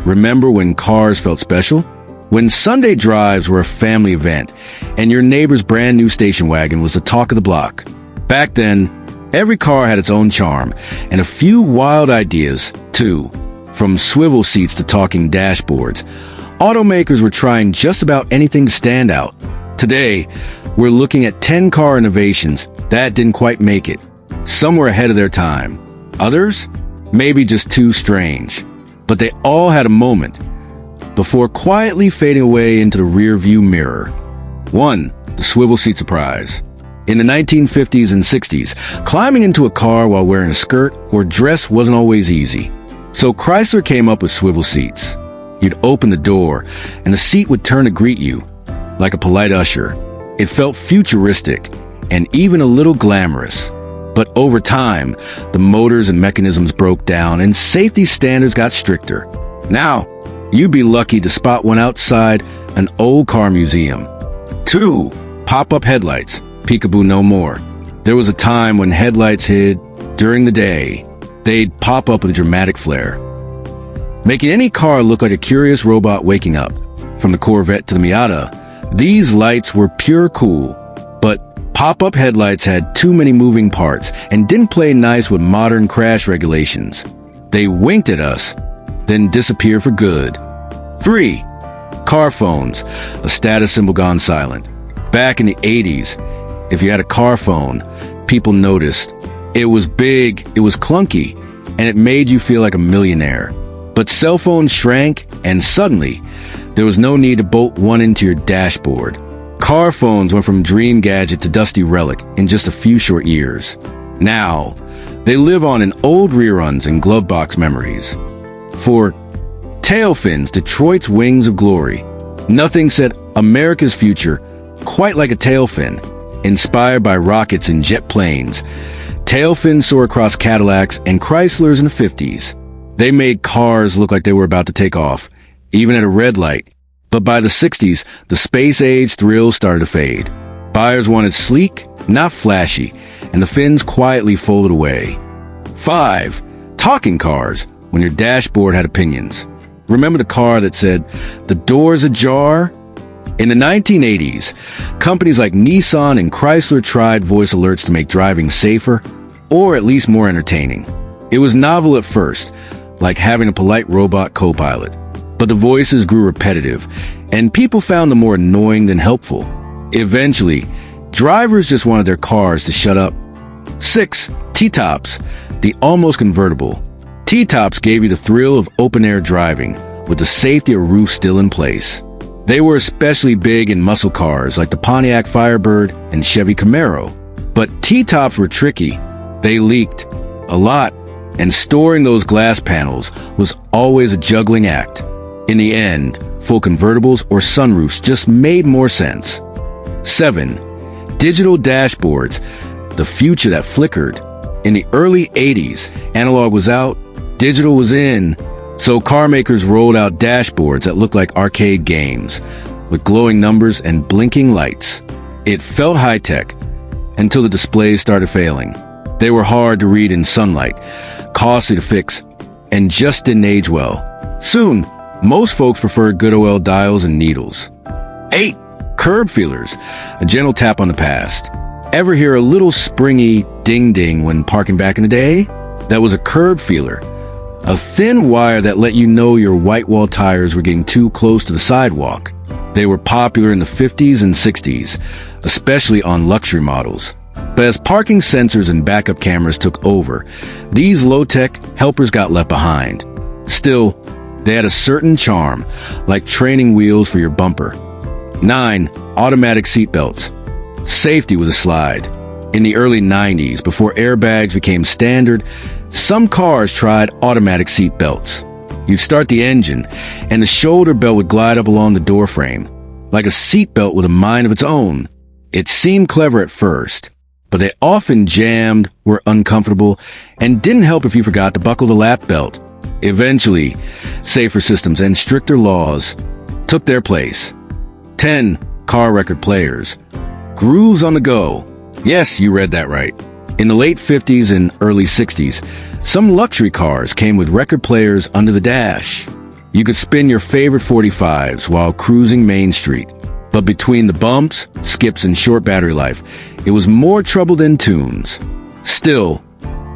Remember when cars felt special? When Sunday drives were a family event, and your neighbor's brand new station wagon was the talk of the block. Back then, every car had its own charm, and a few wild ideas, too. From swivel seats to talking dashboards, automakers were trying just about anything to stand out. Today, we're looking at 10 car innovations that didn't quite make it. Some were ahead of their time. Others, maybe just too strange. But they all had a moment before quietly fading away into the rear-view mirror. 1. The swivel seat surprise. In the 1950s and 60s, climbing into a car while wearing a skirt or dress wasn't always easy. So Chrysler came up with swivel seats. You'd open the door, and the seat would turn to greet you, like a polite usher. It felt futuristic, and even a little glamorous. But over time, the motors and mechanisms broke down, and safety standards got stricter. Now, you'd be lucky to spot one outside an old car museum. 2. Pop-up headlights. Peekaboo no more. There was a time when headlights hid during the day. They'd pop up with a dramatic flare, making any car look like a curious robot waking up. From the Corvette to the Miata, these lights were pure cool. But pop-up headlights had too many moving parts and didn't play nice with modern crash regulations. They winked at us, then disappeared for good. 3. Car phones, a status symbol gone silent. Back in the 80s, if you had a car phone, people noticed. It was big, it was clunky, and it made you feel like a millionaire. But cell phones shrank, and suddenly, there was no need to bolt one into your dashboard. Car phones went from dream gadget to dusty relic in just a few short years. Now, they live on in old reruns and glove box memories. 4. Tail fins, Detroit's wings of glory. Nothing said America's future quite like a tail fin. Inspired by rockets and jet planes, tail fins soar across Cadillacs and Chryslers in the 50s. They made cars look like they were about to take off, even at a red light. But by the 60s, the space age thrill started to fade. Buyers wanted sleek, not flashy, and the fins quietly folded away. 5. Talking cars, when your dashboard had opinions. Remember the car that said, "The door's ajar"? In the 1980s, companies like Nissan and Chrysler tried voice alerts to make driving safer, or at least more entertaining. It was novel at first, like having a polite robot co-pilot. But the voices grew repetitive, and people found them more annoying than helpful. Eventually, drivers just wanted their cars to shut up. 6. T-tops, the almost convertible. T-tops gave you the thrill of open-air driving, with the safety of roof still in place. They were especially big in muscle cars like the Pontiac Firebird and Chevy Camaro. But T-tops were tricky. They leaked a lot, and storing those glass panels was always a juggling act. In the end, full convertibles or sunroofs just made more sense. 7. Digital dashboards, the future that flickered. In the early 80s, analog was out, digital was in. So car makers rolled out dashboards that looked like arcade games, with glowing numbers and blinking lights. It felt high-tech, until the displays started failing. They were hard to read in sunlight, costly to fix, and just didn't age well. Soon, most folks preferred good OL dials and needles. 8. Curb feelers, a gentle tap on the past. Ever hear a little springy ding-ding when parking back in the day? That was a curb feeler. A thin wire that let you know your white wall tires were getting too close to the sidewalk. They were popular in the 50s and 60s, especially on luxury models. But as parking sensors and backup cameras took over, these low-tech helpers got left behind. Still, they had a certain charm, like training wheels for your bumper. 9. Automatic seatbelts. Safety with a slide. In the early 90s, before airbags became standard, some cars tried automatic seat belts. You'd start the engine, and the shoulder belt would glide up along the door frame, like a seat belt with a mind of its own. It seemed clever at first, but they often jammed, were uncomfortable, and didn't help if you forgot to buckle the lap belt. Eventually, safer systems and stricter laws took their place. 10. Car record players. Grooves on the go. Yes, you read that right. In the late 50s and early 60s, some luxury cars came with record players under the dash. You could spin your favorite 45s while cruising Main Street. But between the bumps, skips, and short battery life, it was more trouble than tunes. Still,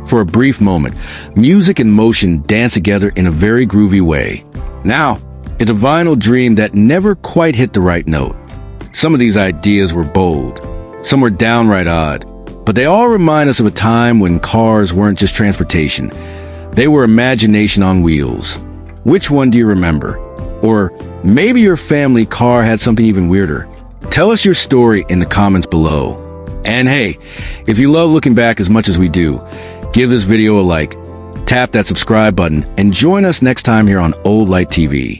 for a brief moment, music and motion danced together in a very groovy way. Now, it's a vinyl dream that never quite hit the right note. Some of these ideas were bold, some were downright odd, but they all remind us of a time when cars weren't just transportation. They were imagination on wheels. Which one do you remember? Or maybe your family car had something even weirder. Tell us your story in the comments below. And hey, if you love looking back as much as we do, give this video a like, tap that subscribe button, and join us next time here on Old Light TV.